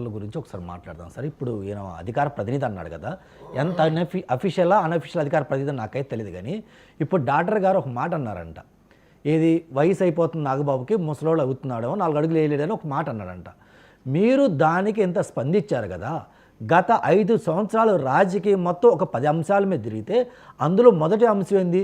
గురించి ఒకసారి మాట్లాడదాం సార్. ఇప్పుడు ఈయన అధికార ప్రతినిధి అన్నాడు కదా, ఎంత అఫీషియలా అనఫీషియల్ అధికార ప్రతినిధి నాకైతే తెలియదు. కానీ ఇప్పుడు డాక్టర్ గారు ఒక మాట అన్నారంట, ఏది వయసు అయిపోతుంది నాగబాబుకి, ముసలోళ్ళు అవుతున్నాడేమో, 4 అడుగులు వేయలేడని ఒక మాట అన్నాడంట. మీరు దానికి ఎంత స్పందించారు కదా. గత 5 సంవత్సరాలు రాజకీయం మొత్తం ఒక 10 అంశాల మీద తిరిగితే అందులో మొదటి అంశం ఏంది,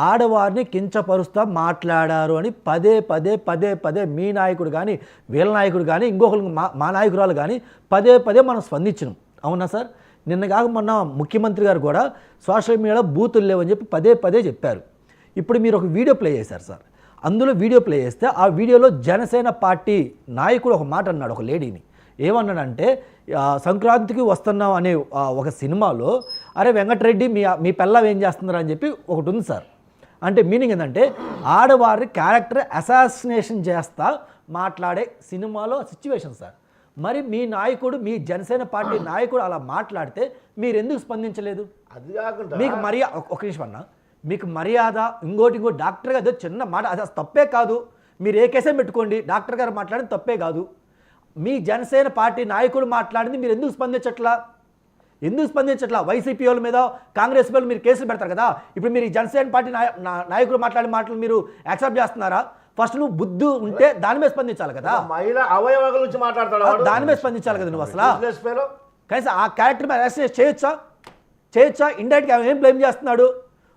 ఆడవారిని కించపరుస్తా మాట్లాడారు అని పదే పదే పదే పదే మీ నాయకుడు కానీ, వీళ్ళ నాయకుడు కానీ, ఇంకొకరు మా నాయకురాలు కానీ పదే పదే మనం స్పందించినాం. అవునా సార్? నిన్న కాక మొన్న ముఖ్యమంత్రి గారు కూడా సోషల్ మీడియాలో బూతులు లేవని చెప్పి పదే పదే చెప్పారు. ఇప్పుడు మీరు ఒక వీడియో ప్లే చేశారు సార్. అందులో వీడియో ప్లే చేస్తే ఆ వీడియోలో జనసేన పార్టీ నాయకుడు ఒక మాట అన్నాడు, ఒక లేడీని ఏమన్నాడంటే, సంక్రాంతికి వస్తున్నాం అనే ఒక సినిమాలో అరే వెంకటరెడ్డి మీ పిల్లం ఏం చేస్తున్నారు అని చెప్పి ఒకటి ఉంది సార్. అంటే మీనింగ్ ఏంటంటే ఆడవారి క్యారెక్టర్ అసాసినేషన్ చేస్తా మాట్లాడే సినిమాలో సిచ్యువేషన్ సార్. మరి మీ నాయకుడు, మీ జనసేన పార్టీ నాయకుడు అలా మాట్లాడితే మీరు ఎందుకు స్పందించలేదు? అది కాకుండా మీకు మర్యాద, ఒక నిమిషం అన్న, మీకు మర్యాద ఇంకోటి డాక్టర్ గారు చిన్న మాట, అది తప్పే కాదు. మీరు ఏ కేసే పెట్టుకోండి, డాక్టర్ గారు మాట్లాడింది తప్పే కాదు. మీ జనసేన పార్టీ నాయకుడు మాట్లాడింది మీరు ఎందుకు స్పందించట్లా? వైసీపీ వాళ్ళ మీద, కాంగ్రెస్ వాళ్ళు మీరు కేసులు పెడతారు కదా. ఇప్పుడు మీరు ఈ జనసేన పార్టీ నాయకుడు మాట్లాడే మాటలు మీరు యాక్సెప్ట్ చేస్తున్నారా? ఫస్ట్ నువ్వు బుద్ధి ఉంటే దాని మీద స్పందించాలి కదా. మహిళ అవయవాల గురించి మాట్లాడతాడు, దాని మీద స్పందించాలి కదా నువ్వు. అసలు కనీసం ఆ క్యారెక్టర్ మీద అరెస్ట్ చేయొచ్చా? ఇండైరెక్ట్గా ఏం బ్లేమ్ చేస్తున్నాడు?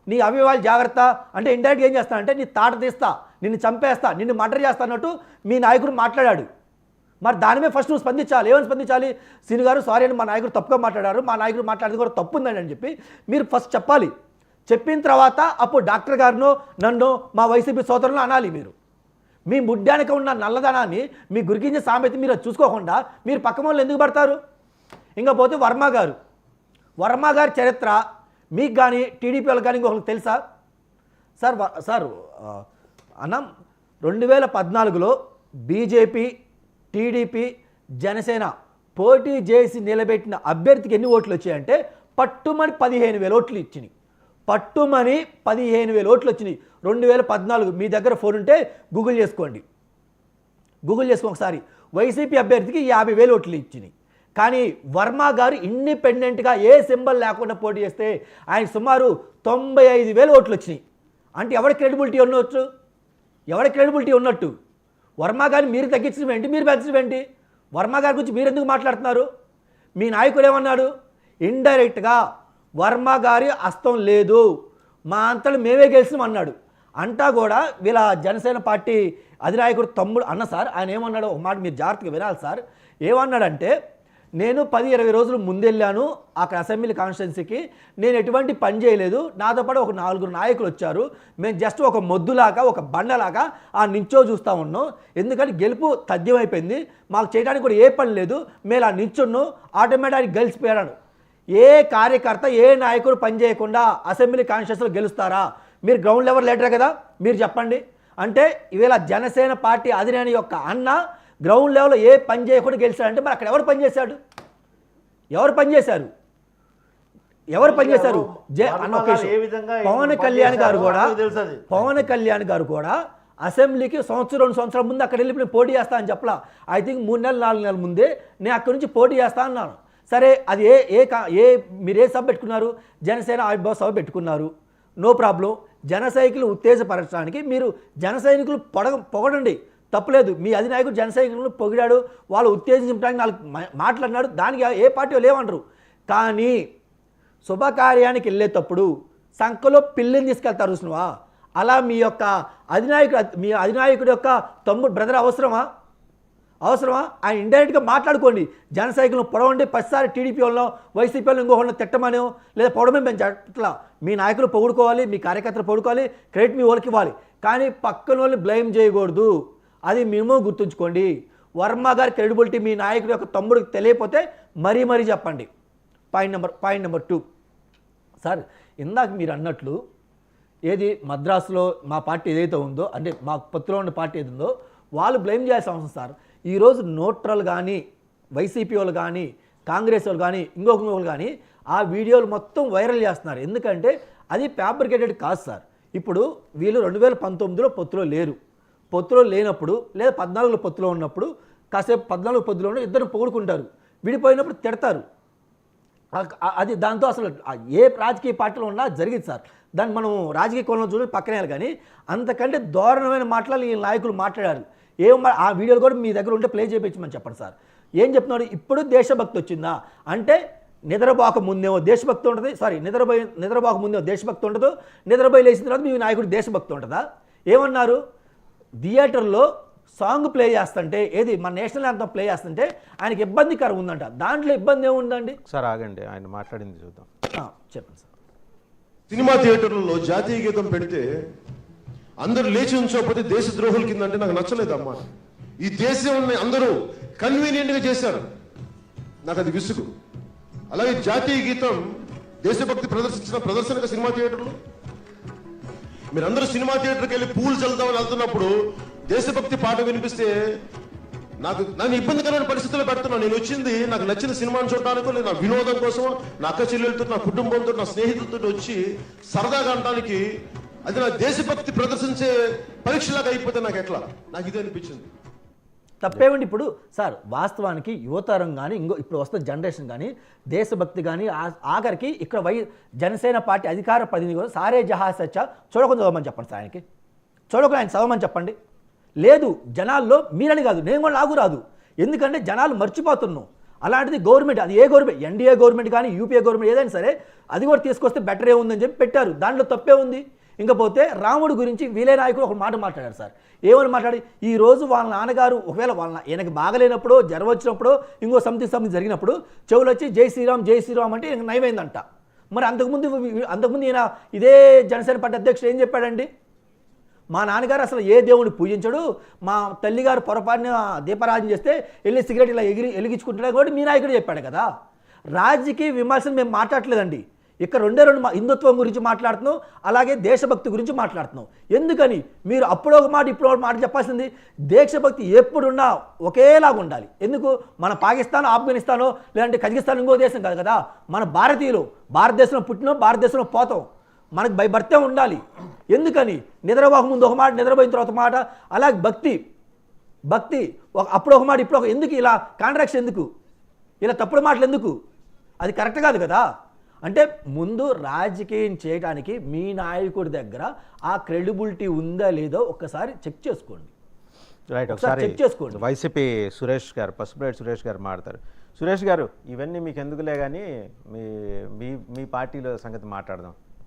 నీ అవయవాలు జాగ్రత్త అంటే ఇండైరెక్ట్గా ఏం చేస్తానంటే నీ తాట తీస్తా, నిన్ను చంపేస్తా, నిన్ను మర్డర్ చేస్తా అన్నట్టు మీ నాయకుడు మాట్లాడాడు. మరి దాని మీద ఫస్ట్ నువ్వు స్పందించాలి. ఏమని స్పందించాలి? సీని గారు సారీ అని మా నాయకుడు తప్పుగా మాట్లాడారు, మా నాయకుడు మాట్లాడేది కూడా తప్పు ఉందని అని చెప్పి మీరు ఫస్ట్ చెప్పాలి. చెప్పిన తర్వాత అప్పుడు డాక్టర్ గారును, నన్ను, మా వైసీపీ సోదరులను అనాలి. మీరు మీ ముడ్డానికి ఉన్న నల్లదనాన్ని, మీ గురికించ సామెత మీరు చూసుకోకుండా మీరు పక్క వాళ్ళు ఎందుకు పడతారు? ఇంకా పోతే వర్మ గారి చరిత్ర మీకు కానీ, టీడీపీ వాళ్ళకి కానీ ఇంకొకరికి తెలుసా సార్? అన్న 2014లో బీజేపీ, టీడీపీ, జనసేన పోటీ చేసి నిలబెట్టిన అభ్యర్థికి ఎన్ని ఓట్లు వచ్చాయంటే పట్టుమని 15,000 ఓట్లు ఇచ్చినాయి. 15,000 వచ్చినాయి 2014. మీ దగ్గర ఫోన్ ఉంటే గూగుల్ చేసుకోండి ఒకసారి. వైసీపీ అభ్యర్థికి 50,000 ఓట్లు ఇచ్చినాయి. కానీ వర్మ గారు ఇండిపెండెంట్గా ఏ సింబల్ లేకుండా పోటీ చేస్తే ఆయన సుమారు 95,000 ఓట్లు వచ్చినాయి. అంటే ఎవరి క్రెడిబిలిటీ ఉన్నట్టు? వర్మ గారిని మీరు తగ్గించడం ఏంటి, మీరు పెంచడం ఏంటి? వర్మ గారి గురించి మీరు ఎందుకు మాట్లాడుతున్నారు? మీ నాయకుడు ఏమన్నాడు? ఇండైరెక్ట్గా వర్మ గారి హస్తం లేదు, మా అంతలో మేమే గెలిచినాం అన్నాడు. అంటా కూడా వీళ్ళ జనసేన పార్టీ అధినాయకుడు తమ్ముడు అన్న సార్, ఆయన ఏమన్నాడు ఒక మాట మీరు జాగ్రత్తగా వినాలి సార్. ఏమన్నాడంటే, నేను 10-20 రోజులు ముందెళ్ళాను అక్కడ అసెంబ్లీ కాన్స్టిట్యున్సీకి, నేను ఎటువంటి పని చేయలేదు, నాతో పాటు ఒక 4 నాయకులు వచ్చారు, మేము జస్ట్ ఒక మొద్దులాగా, ఒక బండలాగా ఆ నించో చూస్తూ ఉన్నాం. ఎందుకంటే గెలుపు తథ్యమైపోయింది, మాకు చేయడానికి కూడా ఏ పని లేదు, మేము ఆ నించున్నాం, ఆటోమేటిక్ గెలిచిపోయాడు. ఏ కార్యకర్త, ఏ నాయకుడు పని చేయకుండా అసెంబ్లీ కాన్స్టిట్యున్సీలో గెలుస్తారా? మీరు గ్రౌండ్ లెవెల్ లీడర్ కదా, మీరు చెప్పండి. అంటే ఇవాళ జనసేన పార్టీ అధినేని యొక్క అన్న గ్రౌండ్ లెవెల్లో ఏ పని చేయకుండా గెలిచాడంటే మరి అక్కడ ఎవరు పనిచేశారు? పవన్ కళ్యాణ్ గారు కూడా అసెంబ్లీకి 1-2 సంవత్సరాల ముందు అక్కడ వెళ్ళి నేను పోటీ చేస్తా అని చెప్పలా. ఐ థింక్ 3-4 నెలల ముందే నేను అక్కడి నుంచి పోటీ చేస్తా అన్నాను. సరే, అది మీరు ఏ సభ పెట్టుకున్నారు? జనసేన ఆవిర్భావ సభ పెట్టుకున్నారు, నో ప్రాబ్లం. జన సైనికులు ఉత్తేజపరచడానికి మీరు జన సైనికులు పొగడండి, తప్పులేదు. మీ అధినాయకుడు జన సైనికులను పొగిడాడు, వాళ్ళు ఉత్తేజించడానికి 4 మాట్లాడినాడు, దానికి ఏ పార్టీ లేవనరు. కానీ శుభకార్యానికి వెళ్ళేటప్పుడు సంఖలో పిల్లిని తీసుకెళ్తారు చూసినవా? అలా మీ అధినాయకుడి యొక్క తమ్ముడు బ్రదర్ అవసరమా? ఆయన ఇండైరెక్ట్గా మాట్లాడుకోండి. జన సైకిల్ను పొడవండి. ప్రతిసారి టీడీపీ వాళ్ళను, వైసీపీ వాళ్ళని ఇంకొకళ్ళని తిట్టమనో లేదా పొడమే పెంచట్లా. మీ నాయకులు పొగుడుకోవాలి, మీ కార్యకర్తలు పొగుడుకోవాలి, క్రెడిట్ మీ వాళ్ళకి ఇవ్వాలి. కానీ పక్కన వాళ్ళని బ్లేమ్ చేయకూడదు, అది మేము గుర్తుంచుకోండి. వర్మ గారి క్రెడిబిలిటీ మీ నాయకుడి యొక్క తమ్ముడికి తెలియకపోతే మరీ చెప్పండి. పాయింట్ నెంబర్ 2 సార్, ఇందాక మీరు అన్నట్లు ఏది మద్రాసులో మా పార్టీ ఏదైతే ఉందో, అంటే మా పొత్తులో ఉన్న పార్టీ ఏది ఉందో వాళ్ళు బ్లేమ్ చేయాల్సిన అవసరం సార్. ఈరోజు న్యూట్రల్ కానీ, వైసీపీ వాళ్ళు కానీ, కాంగ్రెస్ వాళ్ళు కానీ, ఇంకొకరు కానీ ఆ వీడియోలు మొత్తం వైరల్ చేస్తున్నారు. ఎందుకంటే అది ఫ్యాబ్రికేటెడ్ కాదు సార్. ఇప్పుడు వీళ్ళు 2019లో పొత్తులో లేరు, పొత్తులో లేనప్పుడు లేదా 14లో పొత్తులో ఉన్నప్పుడు కాసేపు 14 పొత్తులో ఇద్దరు పొగుడుకుంటారు. విడిపోయినప్పుడు తిడతారు. అది దాంతో అసలు ఏ రాజకీయ పార్టీలో ఉన్నా జరిగింది సార్. దాన్ని మనం రాజకీయ కోణంలో చూసి పక్కనే, కానీ అంతకంటే దారుణమైన మాటలు ఈ నాయకులు మాట్లాడారు. ఆ వీడియోలు కూడా మీ దగ్గర ఉంటే ప్లే చేయించమని చెప్పండి సార్. ఏం చెప్తున్నాడు? ఇప్పుడు దేశభక్తి వచ్చిందా అంటే నిద్రపోక ముందేమో దేశభక్తి ఉంటుంది, సారీ నిద్రపోక ముందేమో దేశభక్తి ఉండదు, నిద్రపోయి లేచిన తర్వాత మీ నాయకుడు దేశభక్తి ఉంటుందా? ఏమన్నారు? థియేటర్లో సాంగ్ ప్లే చేస్తుంటే, ఏది మన నేషనల్ యాంథమ్ ప్లే చేస్తుంటే ఆయనకి ఇబ్బందికరం ఉందంట. దాంట్లో ఇబ్బంది ఏముందండి సార్? ఆగండి, ఆయన మాట్లాడింది చూద్దాం. చెప్పండి సార్. సినిమా థియేటర్లలో జాతీయ గీతం పెడితే అందరూ లేచి ఉంచకపోతే దేశ ద్రోహుల కింద అంటే నాకు నచ్చలేదు అమ్మా. ఈ దేశాన్ని అందరూ కన్వీనియంట్గా చేశారు, నాకు అది విసుగు. అలాగే జాతీయ గీతం దేశభక్తి ప్రదర్శించిన ప్రదర్శనగా సినిమా థియేటర్లు, మీరందరూ సినిమా థియేటర్కి వెళ్ళి పూలు చల్లుదామని వెళ్తున్నప్పుడు దేశభక్తి పాట వినిపిస్తే నన్ను ఇబ్బందికరమైన పరిస్థితుల్లో పెడుతున్నాను. నేను వచ్చింది నాకు నచ్చిన సినిమాని చూడటానికో లేదా నా వినోదం కోసం, నా అక్క చెల్లెలతో, నా కుటుంబంతో, నా స్నేహితులతో వచ్చి సరదాగా అనడానికి, అది నా దేశభక్తి ప్రదర్శించే పరీక్షలాగా అయిపోతే నాకు ఎట్లా? నాకు ఇదే అనిపించింది. తప్పేమండి? ఇప్పుడు సార్ వాస్తవానికి యువతరం కానీ ఇప్పుడు వస్తున్న జనరేషన్ కానీ దేశభక్తి కానీ ఆఖరికి ఇక్కడ జనసేన పార్టీ అధికార ప్రతినిధి కూడా సారే జహా సచ్చా చూడకుండా చదవమని చెప్పండి సార్. ఆయనకి చూడకుండా ఆయన చదవమని చెప్పండి. లేదు, జనాల్లో మీరని కాదు, నేను కూడా నాకు రాదు, ఎందుకంటే జనాలు మర్చిపోతున్నాం. అలాంటిది గవర్నమెంట్, అది ఏ గవర్నమెంట్, ఎన్డీఏ గవర్నమెంట్ కానీ యూపీఏ గవర్నమెంట్ ఏదైనా సరే అది కూడా తీసుకొస్తే బెటర్ ఏముందని చెప్పి పెట్టారు. దాంట్లో తప్పే ఉంది. ఇంకపోతే రాముడు గురించి వీలే నాయకుడు ఒక మాట మాట్లాడారు సార్. ఏమని మాట్లాడి, ఈ రోజు వాళ్ళ నాన్నగారు ఒకవేళ ఈయనకి బాగలేనప్పుడు, జ్వరం వచ్చినప్పుడు, ఇంకో సంథింగ్ జరిగినప్పుడు చెవులు వచ్చి జై శ్రీరామ్ జై శ్రీరామ్ అంటే ఈయనకు నయమైందంట. మరి అంతకుముందు ఈయన ఇదే జనసేన పార్టీ అధ్యక్షుడు ఏం చెప్పాడండి? మా నాన్నగారు అసలు ఏ దేవుడిని పూజించడు, మా తల్లిగారు పొరపాటున దీపారాధన చేస్తే వెళ్ళి సిగరెట్ ఇలా వెలిగించుకుంటున్నా కూడా మీ నాయకుడు చెప్పాడు కదా. రాజకీయ విమర్శలు మేము మాట్లాడలేదండి. ఇక్కడ రెండు హిందుత్వం గురించి మాట్లాడుతున్నాం, అలాగే దేశభక్తి గురించి మాట్లాడుతున్నాం. ఎందుకని మీరు అప్పుడు ఒక మాట ఇప్పుడు ఒక మాట చెప్పాల్సింది? దేశభక్తి ఎప్పుడున్నా ఒకేలాగా ఉండాలి. ఎందుకు? మన పాకిస్తాన్, ఆఫ్ఘనిస్తానో లేదంటే కజకిస్తాన్ ఇంకో దేశం కాదు కదా. మన భారతీయులు భారతదేశంలో పుట్టినాం, భారతదేశంలో పోతాం, మనకు భయపడితే ఉండాలి. ఎందుకని? నిద్రపోక ముందు ఒక మాట, నిద్రపోయిన తర్వాత మాట. అలాగే భక్తి అప్పుడు ఒక మాట ఇప్పుడు ఒక, ఎందుకు ఇలా కాంట్రాక్షన్? ఎందుకు ఇలా తప్పుడు మాటలు? ఎందుకు? అది కరెక్ట్ కాదు కదా. అంటే ముందు రాజకీయం చేయడానికి మీ నాయకుడి దగ్గర ఆ క్రెడిబిలిటీ ఉందా లేదో ఒక్కసారి చెక్ చేసుకోండి. రైట్, ఒకసారి చెక్ చేసుకోండి. వైసీపీ సురేష్ గారు, పసుపులేటి సురేష్ గారు మాట్లాడతారు. సురేష్ గారు, ఇవన్నీ మీకు ఎందుకులే కానీ మీ పార్టీలో సంగతి మాట్లాడదాం.